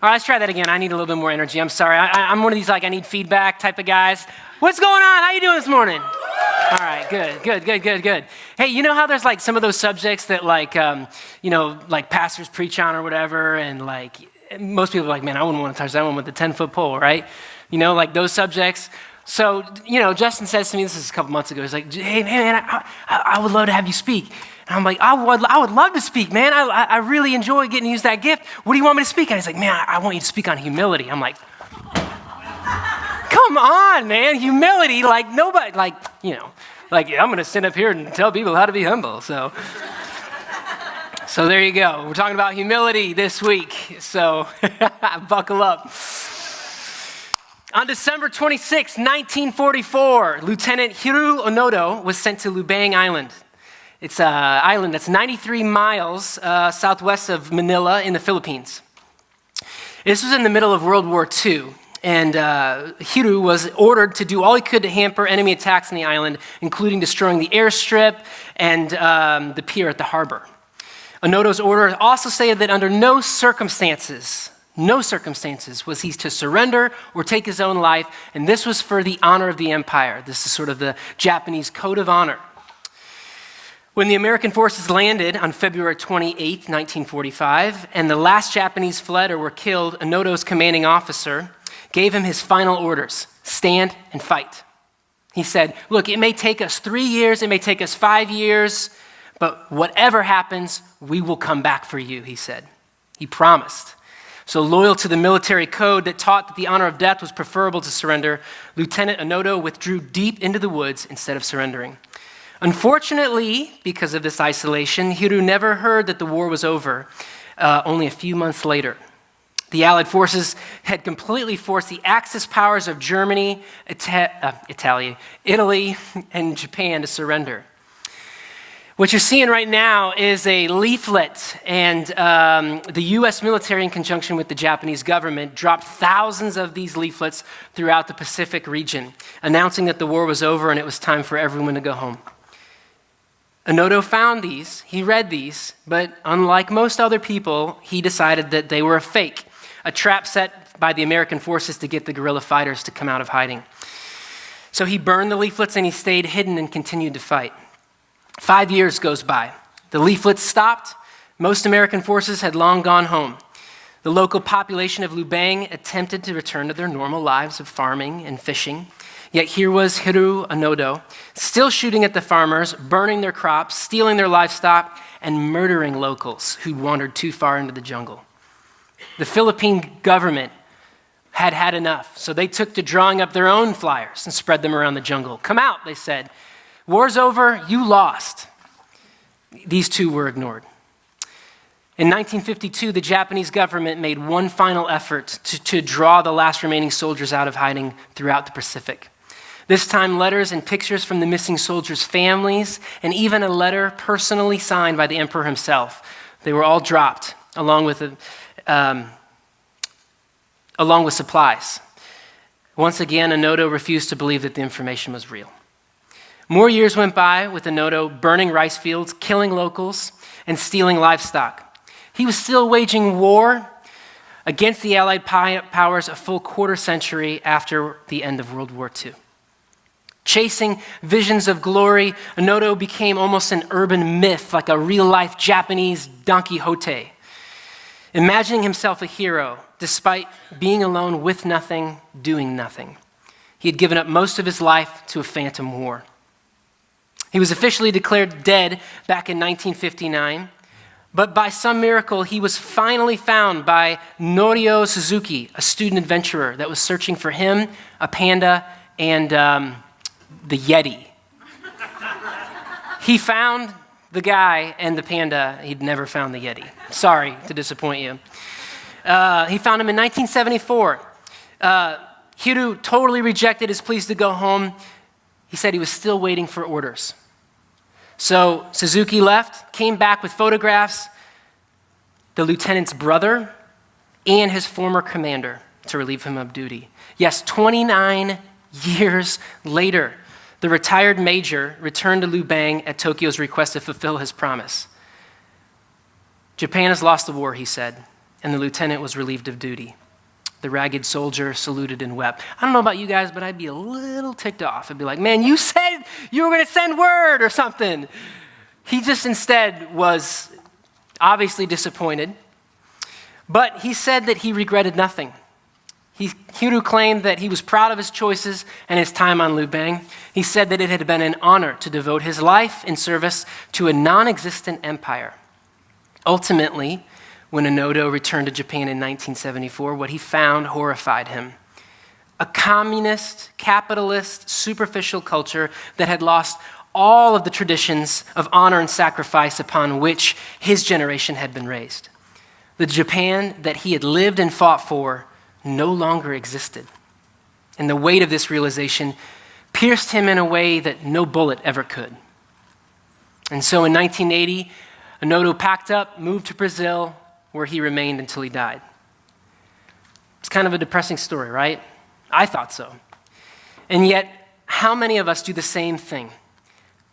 All right, let's try that again. I need a little bit more energy. I'm sorry. I'm one of these I need feedback type of guys. What's going on? How you doing this morning? All right, good. Hey, you know how there's some of those subjects that pastors preach on or whatever, and most people are man, I wouldn't want to touch that one with the 10-foot pole, right? Those subjects. So, Justin says to me, this is a couple months ago, he's like, hey, man, I would love to have you speak. And I'm like, I would love to speak, man. I really enjoy getting to use that gift. What do you want me to speak on? He's like, man, I want you to speak on humility. I'm like, come on, man, humility. Nobody, I'm going to stand up here and tell people how to be humble. So there you go. We're talking about humility this week. So buckle up. On December 26, 1944, Lieutenant Hiroo Onoda was sent to Lubang Island. It's an island that's 93 miles southwest of Manila in the Philippines. This was in the middle of World War II, and Hiroo was ordered to do all he could to hamper enemy attacks on the island, including destroying the airstrip and the pier at the harbor. Onoda's order also stated that under no circumstances was he to surrender or take his own life, and this was for the honor of the empire. This is sort of the Japanese code of honor. When the American forces landed on February 28, 1945, and the last Japanese fled or were killed, Onoda's commanding officer gave him his final orders: stand and fight. He said, look, it may take us 3 years, it may take us 5 years, but whatever happens, we will come back for you, he said. He promised. So loyal to the military code that taught that the honor of death was preferable to surrender, Lieutenant Onoda withdrew deep into the woods instead of surrendering. Unfortunately, because of this isolation, Hiroo never heard that the war was over only a few months later. The Allied forces had completely forced the Axis powers of Germany, Italy, and Japan to surrender. What you're seeing right now is a leaflet, and the U.S. military, in conjunction with the Japanese government, dropped thousands of these leaflets throughout the Pacific region, announcing that the war was over and it was time for everyone to go home. Onoda found these, he read these, but unlike most other people, he decided that they were a fake, a trap set by the American forces to get the guerrilla fighters to come out of hiding. So he burned the leaflets and he stayed hidden and continued to fight. 5 years goes by. The leaflets stopped. Most American forces had long gone home. The local population of Lubang attempted to return to their normal lives of farming and fishing. Yet here was Hiroo Onoda, still shooting at the farmers, burning their crops, stealing their livestock, and murdering locals who wandered too far into the jungle. The Philippine government had had enough, so they took to drawing up their own flyers and spread them around the jungle. Come out, they said. War's over, you lost. These two were ignored. In 1952, the Japanese government made one final effort to draw the last remaining soldiers out of hiding throughout the Pacific. This time, letters and pictures from the missing soldiers' families, and even a letter personally signed by the emperor himself. They were all dropped, along with supplies. Once again, Onoda refused to believe that the information was real. More years went by with Onoda burning rice fields, killing locals, and stealing livestock. He was still waging war against the Allied powers a full quarter century after the end of World War II. Chasing visions of glory, Onoda became almost an urban myth, like a real-life Japanese Don Quixote. Imagining himself a hero, despite being alone with nothing, doing nothing. He had given up most of his life to a phantom war. He was officially declared dead back in 1959, but by some miracle, he was finally found by Norio Suzuki, a student adventurer that was searching for him, a panda, and the Yeti. He found the guy and the panda. He'd never found the Yeti. Sorry to disappoint you. He found him in 1974. Hiroo totally rejected his pleas to go home. He said he was still waiting for orders. So Suzuki left, came back with photographs, the lieutenant's brother, and his former commander to relieve him of duty. Yes, 29 years later, the retired major returned to Lubang at Tokyo's request to fulfill his promise. Japan has lost the war, he said, and the lieutenant was relieved of duty. The ragged soldier saluted and wept. I don't know about you guys, but I'd be a little ticked off. I'd be like, man, you said you were going to send word or something. He just instead was obviously disappointed, but he said that he regretted nothing. Hiru claimed that he was proud of his choices and his time on Lubang. He said that it had been an honor to devote his life in service to a non-existent empire. Ultimately, when Onoda returned to Japan in 1974, what he found horrified him. A communist, capitalist, superficial culture that had lost all of the traditions of honor and sacrifice upon which his generation had been raised. The Japan that he had lived and fought for no longer existed. And the weight of this realization pierced him in a way that no bullet ever could. And so in 1980, Onoda packed up, moved to Brazil, where he remained until he died. It's kind of a depressing story, right? I thought so. And yet, how many of us do the same thing?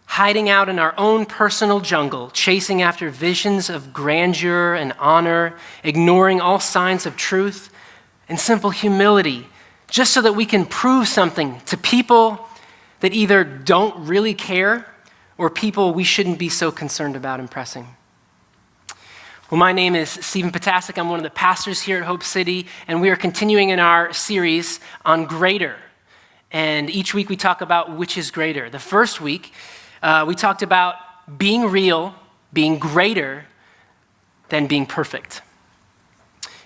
Hiding out in our own personal jungle, chasing after visions of grandeur and honor, ignoring all signs of truth and simple humility, just so that we can prove something to people that either don't really care or people we shouldn't be so concerned about impressing. Well, my name is Stephen Potasek. I'm one of the pastors here at Hope City, and we are continuing in our series on greater. And each week we talk about which is greater. The first week, we talked about being real, being greater than being perfect.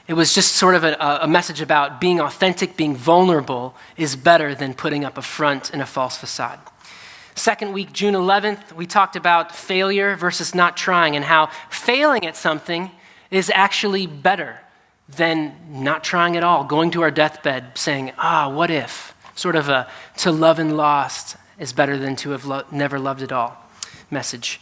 It was just sort of a message about being authentic, being vulnerable is better than putting up a front and a false facade. Second week, June 11th, we talked about failure versus not trying and how failing at something is actually better than not trying at all, going to our deathbed saying, what if? Sort of a to love and lost is better than to have never loved at all message.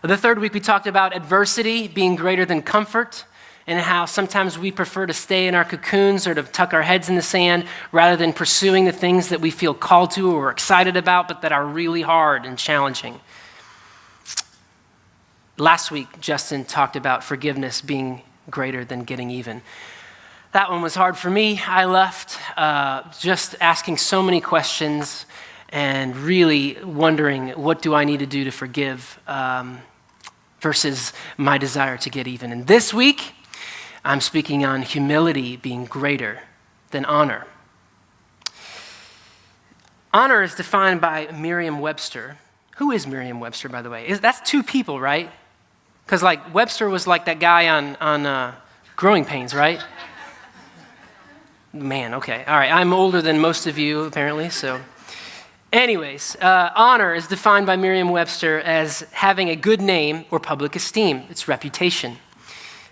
The third week, we talked about adversity being greater than comfort and how sometimes we prefer to stay in our cocoons or to tuck our heads in the sand rather than pursuing the things that we feel called to or excited about, but that are really hard and challenging. Last week, Justin talked about forgiveness being greater than getting even. That one was hard for me. I left just asking so many questions and really wondering, what do I need to do to forgive versus my desire to get even. And this week, I'm speaking on humility being greater than honor. Honor is defined by Merriam-Webster. Who is Merriam-Webster, by the way? That's two people, right? Because like Webster was like that guy on Growing Pains, right? Man, okay. All right, I'm older than most of you, apparently, so. Anyways, honor is defined by Merriam-Webster as having a good name or public esteem, its reputation.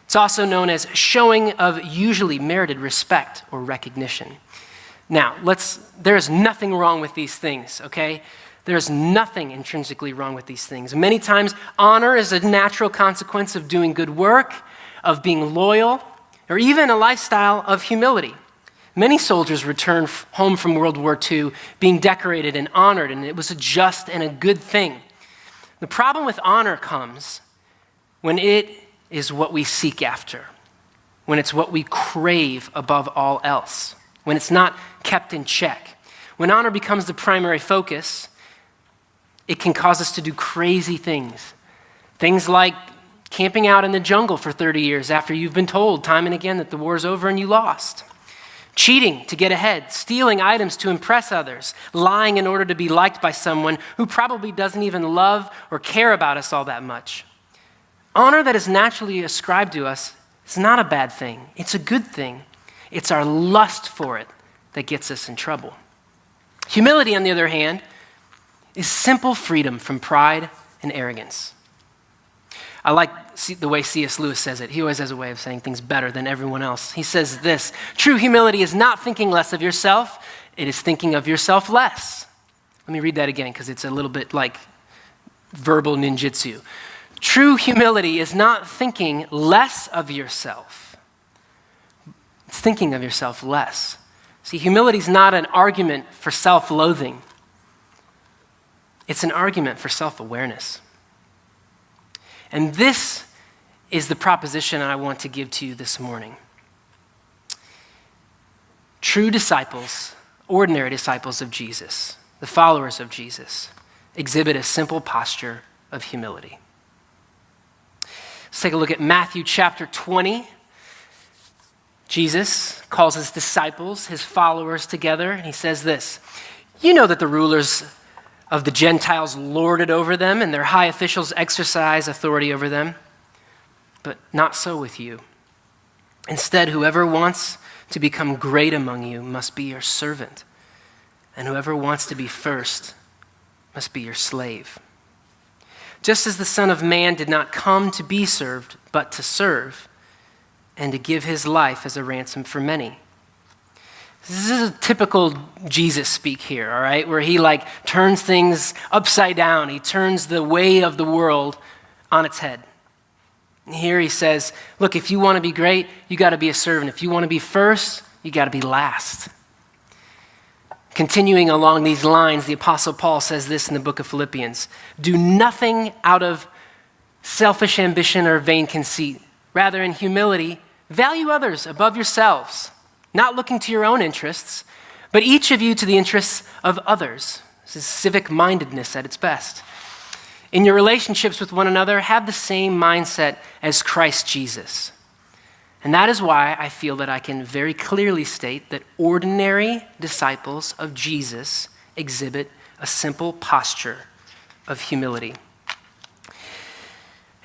It's also known as showing of usually merited respect or recognition. Now, there is nothing wrong with these things, okay? There is nothing intrinsically wrong with these things. Many times, honor is a natural consequence of doing good work, of being loyal, or even a lifestyle of humility. Many soldiers returned home from World War II being decorated and honored, and it was a just and a good thing. The problem with honor comes when it is what we seek after, when it's what we crave above all else, when it's not kept in check. When honor becomes the primary focus, it can cause us to do crazy things. Things like camping out in the jungle for 30 years after you've been told time and again that the war's over and you lost. Cheating to get ahead, stealing items to impress others, lying in order to be liked by someone who probably doesn't even love or care about us all that much. Honor that is naturally ascribed to us is not a bad thing. It's a good thing. It's our lust for it that gets us in trouble. Humility, on the other hand, is simple freedom from pride and arrogance. I like the way C.S. Lewis says it. He always has a way of saying things better than everyone else. He says this: true humility is not thinking less of yourself, it is thinking of yourself less. Let me read that again because it's a little bit like verbal ninjutsu. True humility is not thinking less of yourself. It's thinking of yourself less. See, humility is not an argument for self-loathing. It's an argument for self-awareness. And this is the proposition I want to give to you this morning. True disciples, ordinary disciples of Jesus, the followers of Jesus, exhibit a simple posture of humility. Let's take a look at Matthew chapter 20. Jesus calls his disciples, his followers together, and he says this, "You know that the rulers of the Gentiles lord it over them, and their high officials exercise authority over them. But not so with you. Instead, whoever wants to become great among you must be your servant, and whoever wants to be first must be your slave. Just as the Son of Man did not come to be served, but to serve, and to give his life as a ransom for many." This is a typical Jesus speak here, all right, where he turns things upside down. He turns the way of the world on its head. And here he says, look, if you want to be great, you got to be a servant. If you want to be first, you got to be last. Continuing along these lines, the Apostle Paul says this in the book of Philippians, "Do nothing out of selfish ambition or vain conceit. Rather, in humility, value others above yourselves, not looking to your own interests, but each of you to the interests of others." This is civic mindedness at its best. "In your relationships with one another, have the same mindset as Christ Jesus." And that is why I feel that I can very clearly state that ordinary disciples of Jesus exhibit a simple posture of humility.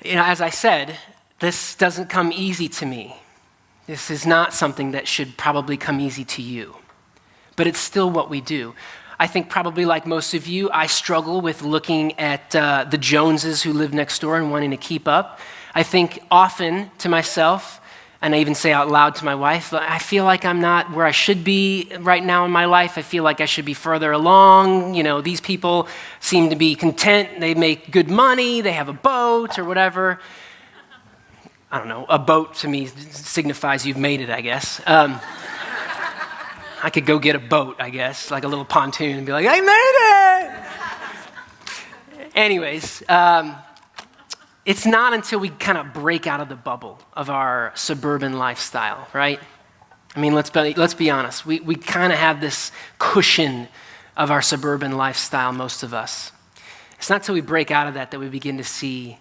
As I said, this doesn't come easy to me. This is not something that should probably come easy to you, but it's still what we do. I think probably like most of you, I struggle with looking at the Joneses who live next door and wanting to keep up. I think often to myself, and I even say out loud to my wife, I feel like I'm not where I should be right now in my life. I feel like I should be further along. These people seem to be content. They make good money. They have a boat or whatever. I don't know. A boat to me signifies you've made it, I guess. I could go get a boat, I guess, like a little pontoon and be like, I made it! Anyways, it's not until we kind of break out of the bubble of our suburban lifestyle, right? I mean, let's be honest. We kind of have this cushion of our suburban lifestyle, most of us. It's not until we break out of that we begin to see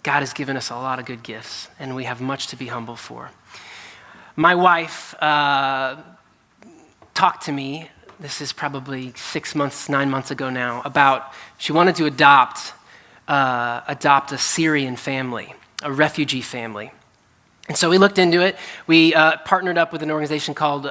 God has given us a lot of good gifts, and we have much to be humble for. My wife talked to me, this is probably 9 months ago now, about she wanted to adopt a Syrian family, a refugee family. And so we looked into it. We partnered up with an organization called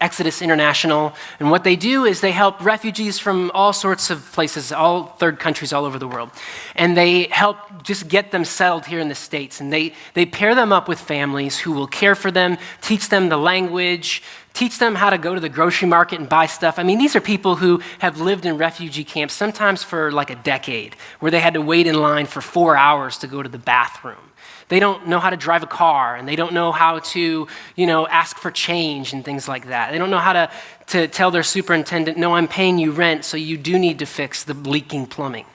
Exodus International. And what they do is they help refugees from all sorts of places, all third countries all over the world. And they help just get them settled here in the States. And they pair them up with families who will care for them, teach them the language, teach them how to go to the grocery market and buy stuff. I mean, these are people who have lived in refugee camps sometimes for like a decade, where they had to wait in line for 4 hours to go to the bathroom. They don't know how to drive a car, and they don't know how to, ask for change and things like that. They don't know how to tell their superintendent, no, I'm paying you rent, so you do need to fix the leaking plumbing.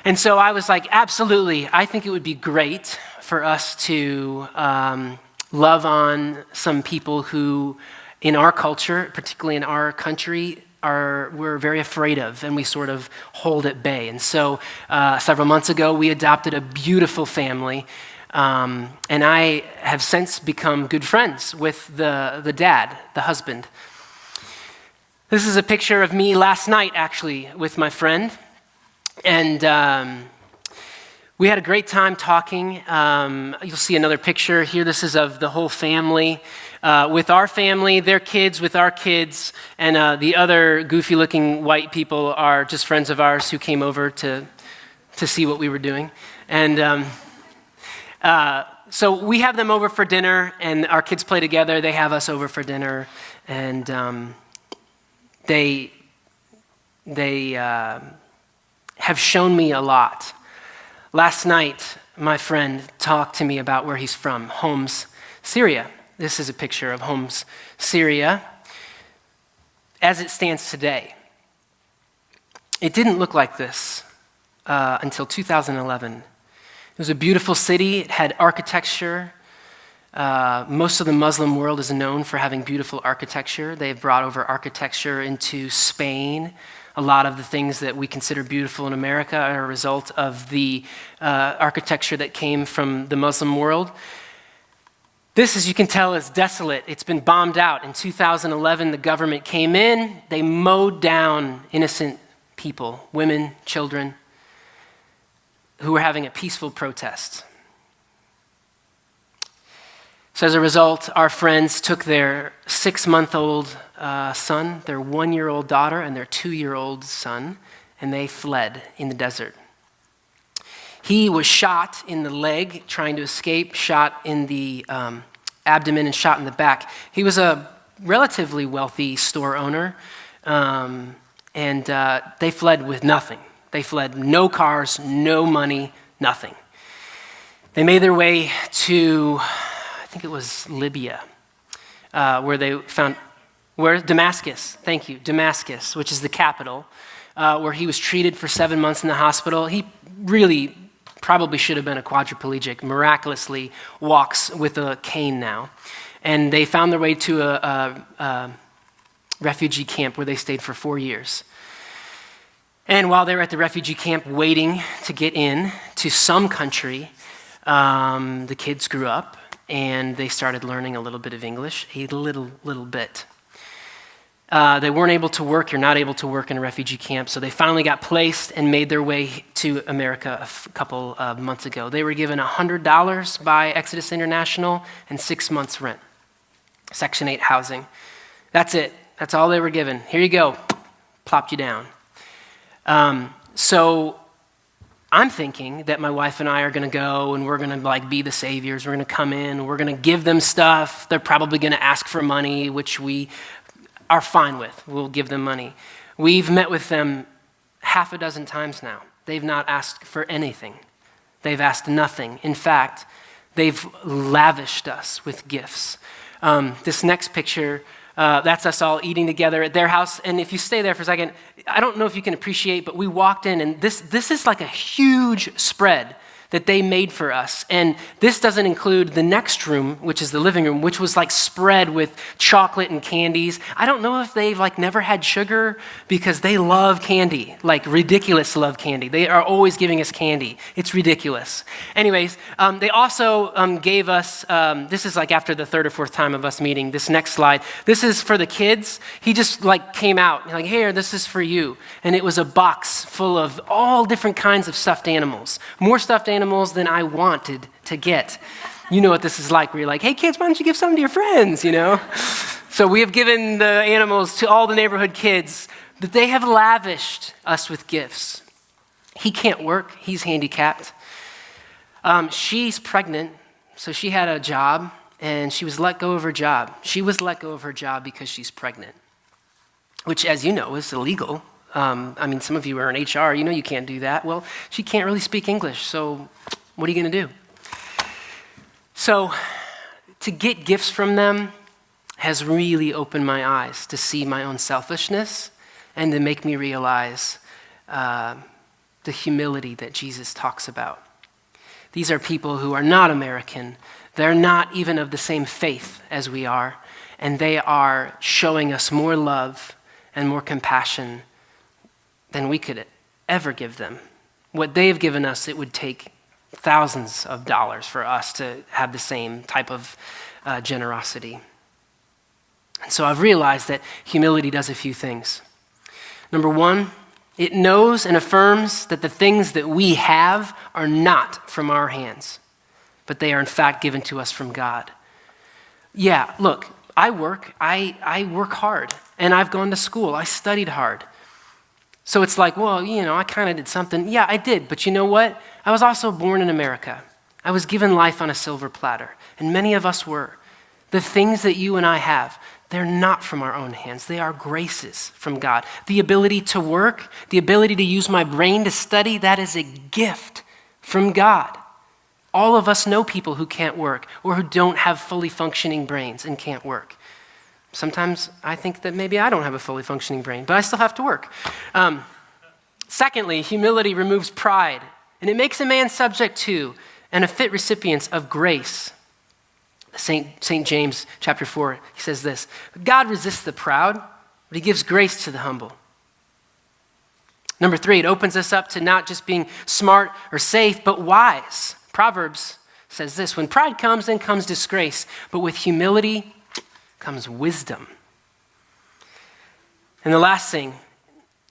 And so I was like, absolutely, I think it would be great for us to love on some people who, in our culture, particularly in our country, we're very afraid of, and we sort of hold at bay. And so several months ago, we adopted a beautiful family, and I have since become good friends with the dad, the husband. This is a picture of me last night, actually, with my friend, and we had a great time talking. You'll see another picture here. This is of the whole family. With our family, their kids, with our kids, and the other goofy-looking white people are just friends of ours who came over to see what we were doing. And so we have them over for dinner, and our kids play together. They have us over for dinner, and they have shown me a lot. Last night, my friend talked to me about where he's from, Homs, Syria. This is a picture of Homs, Syria, as it stands today. It didn't look like this until 2011. It was a beautiful city. It had architecture. Most of the Muslim world is known for having beautiful architecture. They've brought over architecture into Spain. A lot of the things that we consider beautiful in America are a result of the architecture that came from the Muslim world. This, as you can tell, is desolate. It's been bombed out. In 2011, the government came in. They mowed down innocent people, women, children, who were having a peaceful protest. So as a result, our friends took their 6-month-old son, their 1-year-old daughter, and their 2-year-old son, and they fled in the desert. He was shot in the leg trying to escape, shot in the abdomen, and shot in the back. He was a relatively wealthy store owner, and they fled with nothing. They fled no cars, no money, nothing. They made their way to, I think it was Libya, where they found, Damascus, thank you, Damascus, which is the capital, where he was treated for 7 months in the hospital. He really probably should have been a quadriplegic, miraculously walks with a cane now. And they found their way to a refugee camp where they stayed for 4 years. And while they were at the refugee camp waiting to get in to some country, the kids grew up and they started learning a little bit of English, a little bit. They weren't able to work. You're not able to work in a refugee camp. So they finally got placed and made their way to America a couple of months ago. They were given $100 by Exodus International and 6 months rent. Section 8 housing. That's it. That's all they were given. Here you go. Plopped you down. So I'm thinking that my wife and I are going to go and we're going to be the saviors. We're going to come in. We're going to give them stuff. They're probably going to ask for money, which we are fine with. We'll give them money. We've met with them 6 times now. They've not asked for anything. They've asked nothing. In fact, they've lavished us with gifts. This next picture, that's us all eating together at their house. And if you stay there for a second, I don't know if you can appreciate, but we walked in and this is like a huge spread that they made for us. And this doesn't include the next room, which is the living room, which was spread with chocolate and candies. I don't know if they've never had sugar because they love candy, ridiculous love candy. They are always giving us candy. It's ridiculous. Anyways, they also gave us, this is after the 3rd or 4th time of us meeting, this next slide. This is for the kids. He just came out, here, this is for you. And it was a box full of all different kinds of stuffed animals. More stuffed animals than I wanted to get. You know what this is like, where you're hey kids, why don't you give some to your friends, So we have given the animals to all the neighborhood kids, but they have lavished us with gifts. He can't work, he's handicapped. She's pregnant, so she had a job, and she was let go of her job. She was let go of her job because she's pregnant, which, as you know, is illegal. Some of you are in HR, you can't do that. Well, she can't really speak English, so what are you going to do? So to get gifts from them has really opened my eyes to see my own selfishness and to make me realize the humility that Jesus talks about. These are people who are not American. They're not even of the same faith as we are, and they are showing us more love and more compassion than we could ever give them. What they've given us, it would take thousands of dollars for us to have the same type of generosity. And so I've realized that humility does a few things. Number one, it knows and affirms that the things that we have are not from our hands, but they are in fact given to us from God. Yeah, look, I work hard, and I've gone to school, I studied hard. So it's I kind of did something. Yeah, I did, but you know what? I was also born in America. I was given life on a silver platter, and many of us were. The things that you and I have, they're not from our own hands. They are graces from God. The ability to work, the ability to use my brain to study, that is a gift from God. All of us know people who can't work or who don't have fully functioning brains and can't work. Sometimes I think that maybe I don't have a fully functioning brain, but I still have to work. Secondly, humility removes pride, and it makes a man subject to and a fit recipient of grace. St. James chapter 4, he says this, God resists the proud, but he gives grace to the humble. Number 3, it opens us up to not just being smart or safe, but wise. Proverbs says this, when pride comes, then comes disgrace, but with humility comes wisdom. And the last thing,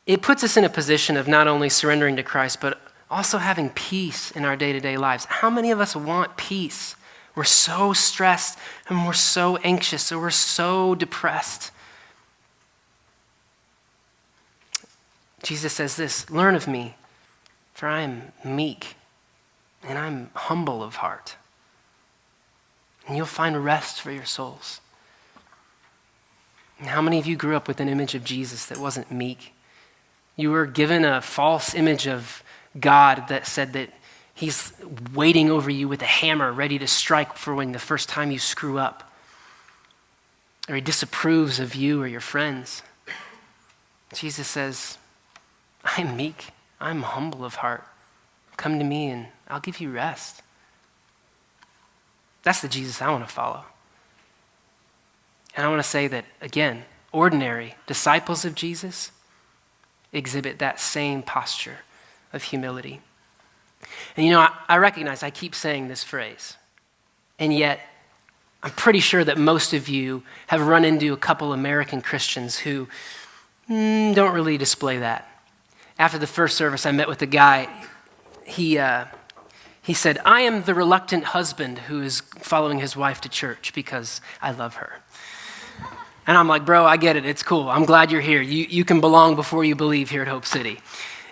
it puts us in a position of not only surrendering to Christ, but also having peace in our day-to-day lives. How many of us want peace? We're so stressed and we're so anxious or we're so depressed. Jesus says this, learn of me, for I am meek and I'm humble of heart. And you'll find rest for your souls. And how many of you grew up with an image of Jesus that wasn't meek? You were given a false image of God that said that he's waiting over you with a hammer, ready to strike for when the first time you screw up. Or he disapproves of you or your friends. Jesus says, I'm meek, I'm humble of heart. Come to me and I'll give you rest. That's the Jesus I want to follow. And I want to say that, again, ordinary disciples of Jesus exhibit that same posture of humility. And you know, I recognize I keep saying this phrase, and yet I'm pretty sure that most of you have run into a couple American Christians who don't really display that. After the first service, I met with a guy. He said, I am the reluctant husband who is following his wife to church because I love her. And I'm like, bro, I get it. It's cool. I'm glad you're here. You can belong before you believe here at Hope City.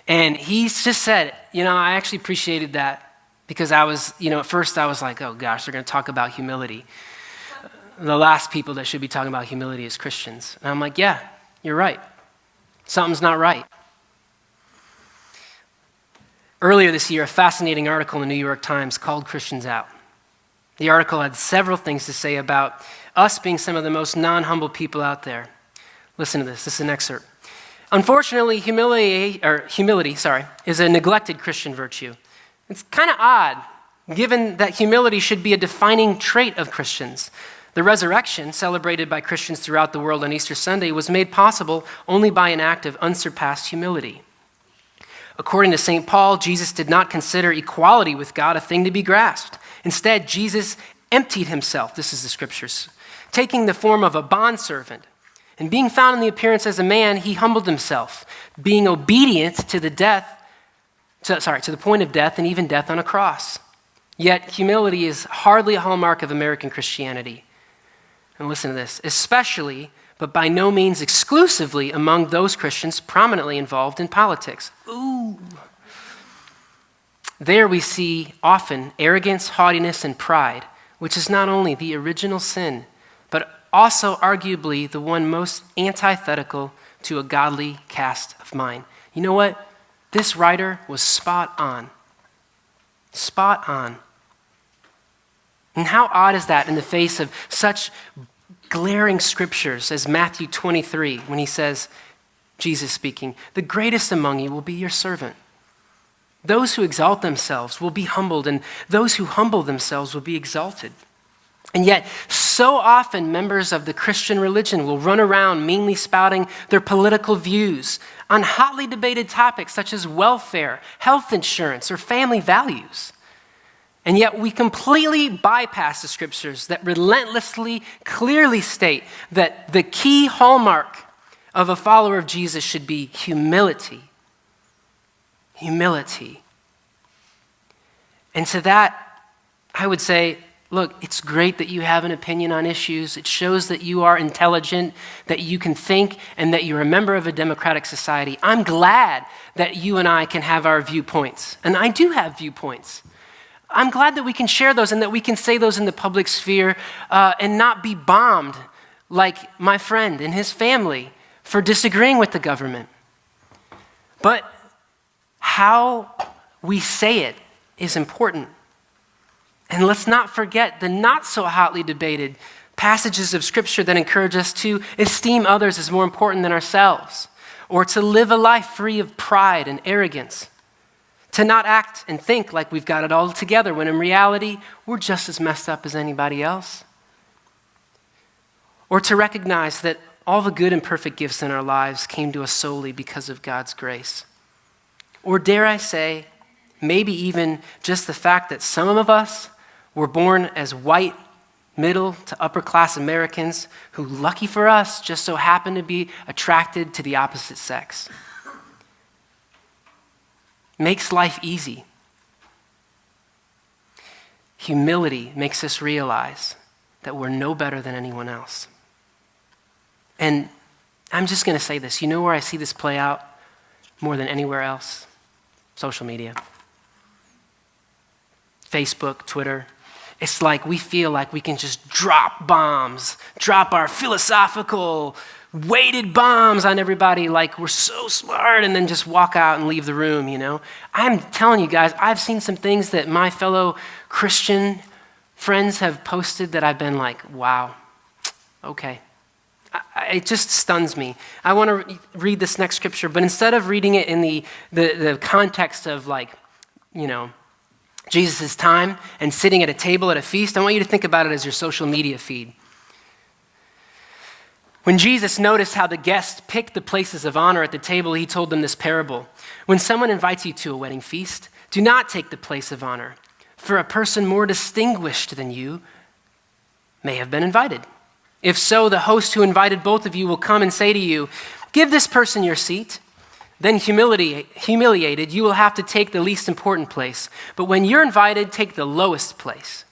And he just said, I actually appreciated that because at first I was like, oh gosh, they're going to talk about humility. The last people that should be talking about humility is Christians. And I'm like, yeah, you're right. Something's not right. Earlier this year, a fascinating article in the New York Times called Christians Out. The article had several things to say about us being some of the most non-humble people out there. Listen to this. This is an excerpt. Unfortunately, humility is a neglected Christian virtue. It's kind of odd, given that humility should be a defining trait of Christians. The resurrection, celebrated by Christians throughout the world on Easter Sunday, was made possible only by an act of unsurpassed humility. According to St. Paul, Jesus did not consider equality with God a thing to be grasped. Instead, Jesus emptied himself, this is the scriptures, taking the form of a bondservant. And being found in the appearance as a man, he humbled himself, being obedient to the point of death and even death on a cross. Yet humility is hardly a hallmark of American Christianity. And listen to this, especially, but by no means exclusively among those Christians prominently involved in politics. Ooh. There we see often arrogance, haughtiness, and pride, which is not only the original sin, but also arguably the one most antithetical to a godly cast of mind. You know what? This writer was spot on. Spot on. And how odd is that in the face of such glaring scriptures as Matthew 23, when he says, Jesus speaking, the greatest among you will be your servant. Those who exalt themselves will be humbled, and those who humble themselves will be exalted. And yet, so often members of the Christian religion will run around meanly spouting their political views on hotly debated topics such as welfare, health insurance, or family values. And yet we completely bypass the scriptures that relentlessly, clearly state that the key hallmark of a follower of Jesus should be humility. Humility. And to that, I would say, look, it's great that you have an opinion on issues. It shows that you are intelligent, that you can think, and that you're a member of a democratic society. I'm glad that you and I can have our viewpoints. And I do have viewpoints. I'm glad that we can share those and that we can say those in the public sphere and not be bombed like my friend and his family for disagreeing with the government. But how we say it is important. And let's not forget the not so hotly debated passages of Scripture that encourage us to esteem others as more important than ourselves, or to live a life free of pride and arrogance, to not act and think like we've got it all together when in reality we're just as messed up as anybody else. or to recognize that all the good and perfect gifts in our lives came to us solely because of God's grace. Or dare I say, maybe even just the fact that some of us were born as white, middle to upper class Americans who, lucky for us, just so happen to be attracted to the opposite sex. Makes life easy. Humility makes us realize that we're no better than anyone else. And I'm just going to say this. You know where I see this play out more than anywhere else? Social media. Facebook, Twitter. It's like we feel like we can just drop bombs, drop our philosophical, weighted bombs on everybody like we're so smart, and then just walk out and leave the room, you know? I'm telling you guys, I've seen some things that my fellow Christian friends have posted that I've been like, wow, okay. It just stuns me. I want to read this next scripture, but instead of reading it in the context of like, you know, Jesus' time and sitting at a table at a feast, I want you to think about it as your social media feed. When Jesus noticed how the guests picked the places of honor at the table, he told them this parable. When someone invites you to a wedding feast, do not take the place of honor, for a person more distinguished than you may have been invited. If so, the host who invited both of you will come and say to you, give this person your seat. Then humiliated, you will have to take the least important place. But when you're invited, take the lowest place.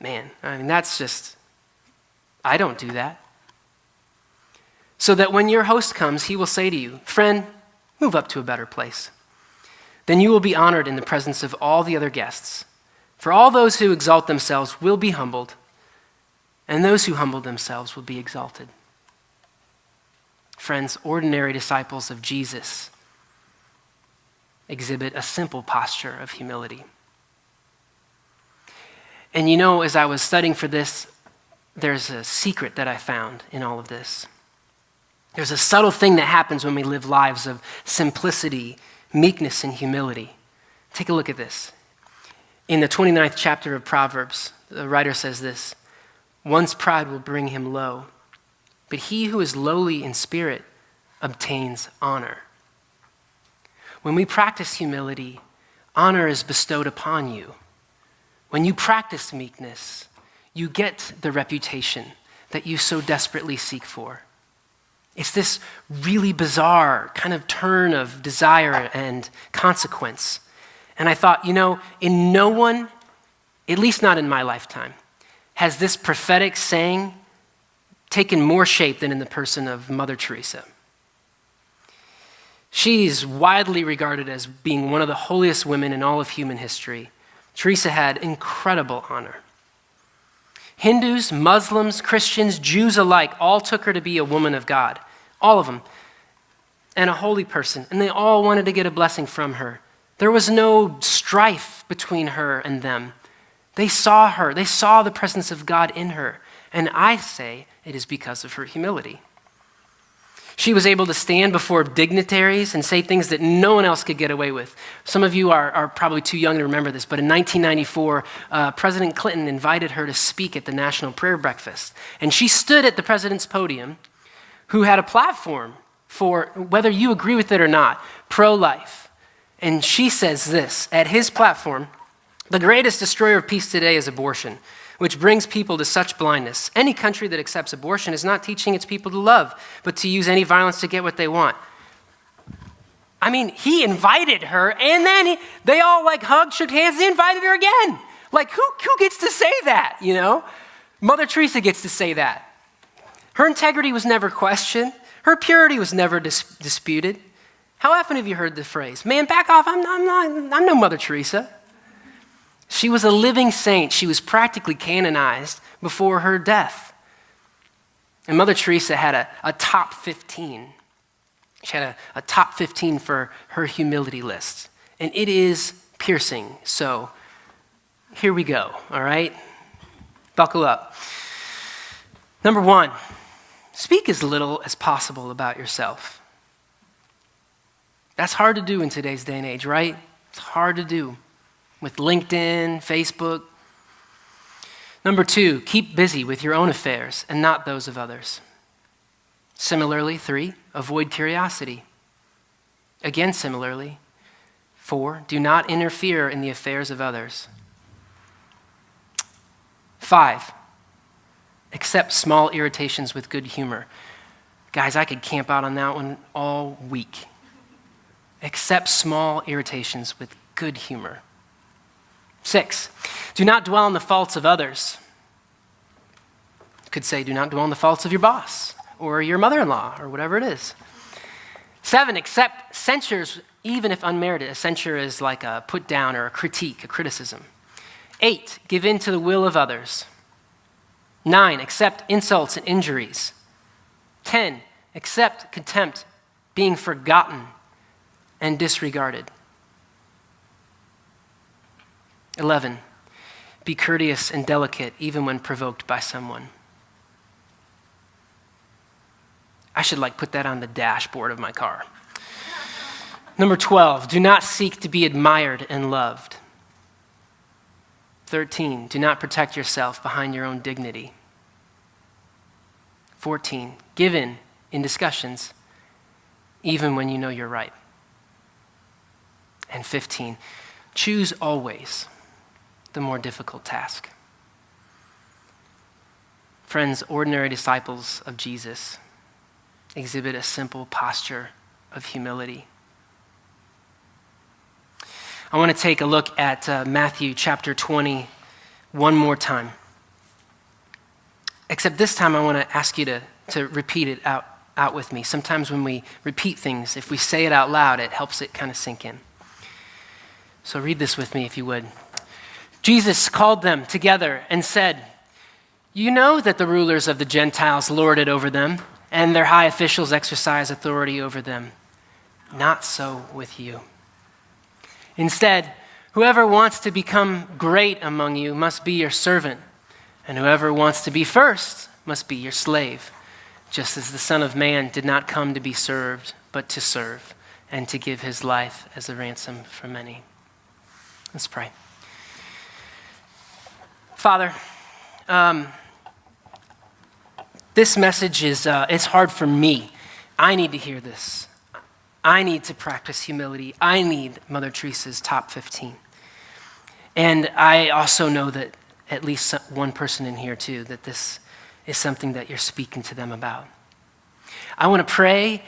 Man, I mean, that's just, I don't do that. So that when your host comes, he will say to you, friend, move up to a better place. Then you will be honored in the presence of all the other guests. For all those who exalt themselves will be humbled, and those who humble themselves will be exalted. Friends, ordinary disciples of Jesus exhibit a simple posture of humility. And you know, as I was studying for this, there's a secret that I found in all of this. There's a subtle thing that happens when we live lives of simplicity, meekness, and humility. Take a look at this. In the 29th chapter of Proverbs, the writer says this, one's pride will bring him low, but he who is lowly in spirit obtains honor. When we practice humility, honor is bestowed upon you. When you practice meekness, you get the reputation that you so desperately seek for. It's this really bizarre kind of turn of desire and consequence. And I thought, you know, in no one, at least not in my lifetime, has this prophetic saying taken more shape than in the person of Mother Teresa. She's widely regarded as being one of the holiest women in all of human history. Teresa had incredible honor. Hindus, Muslims, Christians, Jews alike all took her to be a woman of God, all of them, and a holy person, and they all wanted to get a blessing from her. There was no strife between her and them. They saw her, they saw the presence of God in her, and I say it is because of her humility. She was able to stand before dignitaries and say things that no one else could get away with. Some of you are probably too young to remember this, but in 1994, President Clinton invited her to speak at the National Prayer Breakfast. And she stood at the president's podium, who had a platform for, whether you agree with it or not, pro-life. And she says this, at his platform, the greatest destroyer of peace today is abortion, which brings people to such blindness. Any country that accepts abortion is not teaching its people to love, but to use any violence to get what they want. I mean, he invited her, and then they all like hugged, shook hands, they invited her again. Like, who gets to say that, you know? Mother Teresa gets to say that. Her integrity was never questioned. Her purity was never disputed. How often have you heard the phrase, man, back off, I'm no Mother Teresa. She was a living saint. She was practically canonized before her death. And Mother Teresa had a top 15. She had a top 15 for her humility list. And it is piercing. So here we go, all right? Buckle up. Number one, speak as little as possible about yourself. That's hard to do in today's day and age, right? It's hard to do with LinkedIn, Facebook. Number 2, keep busy with your own affairs and not those of others. Similarly, 3, avoid curiosity. Again, similarly, 4, do not interfere in the affairs of others. 5, accept small irritations with good humor. Guys, I could camp out on that one all week. Accept small irritations with good humor. 6, do not dwell on the faults of others. You could say, do not dwell on the faults of your boss or your mother-in-law or whatever it is. 7, accept censures even if unmerited. A censure is like a put down or a critique, a criticism. 8, give in to the will of others. 9, accept insults and injuries. 10, accept contempt, being forgotten and disregarded. 11, be courteous and delicate even when provoked by someone. I should put that on the dashboard of my car. Number 12, do not seek to be admired and loved. 13, do not protect yourself behind your own dignity. 14, give in discussions even when you know you're right. And 15, choose always the more difficult task. Friends, ordinary disciples of Jesus exhibit a simple posture of humility. I want to take a look at Matthew chapter 20 one more time. Except this time I want to ask you to repeat it out with me. Sometimes when we repeat things, if we say it out loud, it helps it kind of sink in. So read this with me if you would. Jesus called them together and said, "You know that the rulers of the Gentiles lord it over them, and their high officials exercise authority over them. Not so with you. Instead, whoever wants to become great among you must be your servant, and whoever wants to be first must be your slave, just as the Son of Man did not come to be served, but to serve, and to give his life as a ransom for many." Let's pray. Father, this message is, it's hard for me. I need to hear this. I need to practice humility. I need Mother Teresa's top 15. And I also know that at least one person in here too, that this is something that you're speaking to them about. I want to pray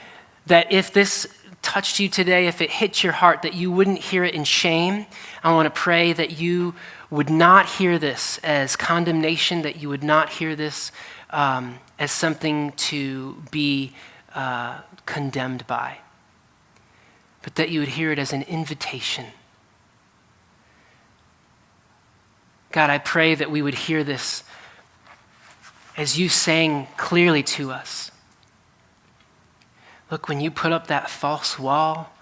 that if this touched you today, if it hit your heart, that you wouldn't hear it in shame. I want to pray that you would not hear this as condemnation, that you would not hear this as something to be condemned by, but that you would hear it as an invitation. God, I pray that we would hear this as you saying clearly to us, look, when you put up that false wall,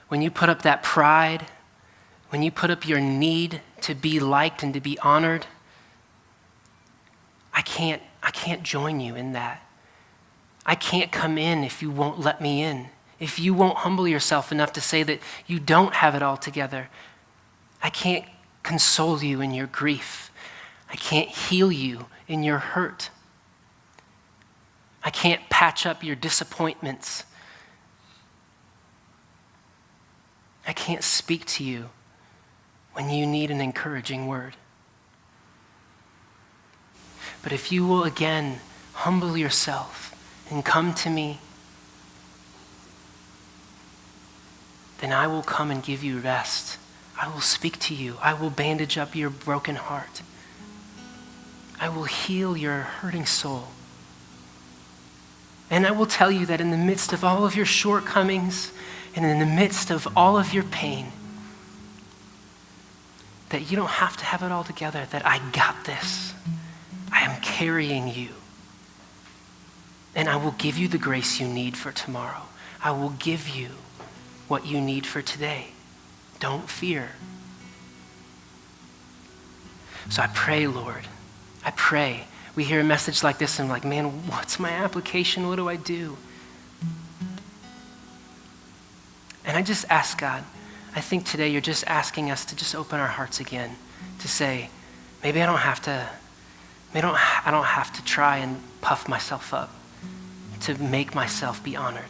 when you put up that pride, when you put up your need to be liked and to be honored, I can't join you in that. I can't come in if you won't let me in. If you won't humble yourself enough to say that you don't have it all together, I can't console you in your grief. I can't heal you in your hurt. I can't patch up your disappointments. I can't speak to you when you need an encouraging word. But if you will again humble yourself and come to me, then I will come and give you rest. I will speak to you. I will bandage up your broken heart. I will heal your hurting soul. And I will tell you that in the midst of all of your shortcomings and in the midst of all of your pain, that you don't have to have it all together, that I got this. I am carrying you. And I will give you the grace you need for tomorrow. I will give you what you need for today. Don't fear. So I pray, Lord, I pray. We hear a message like this and I'm like, man, what's my application? What do I do? And I just ask God, I think today you're just asking us to just open our hearts again, to say, maybe I don't have to I don't have to try and puff myself up to make myself be honored.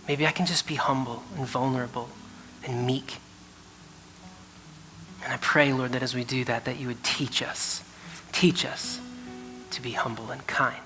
Maybe I can just be humble and vulnerable and meek. And I pray, Lord, that as we do that, that you would teach us to be humble and kind.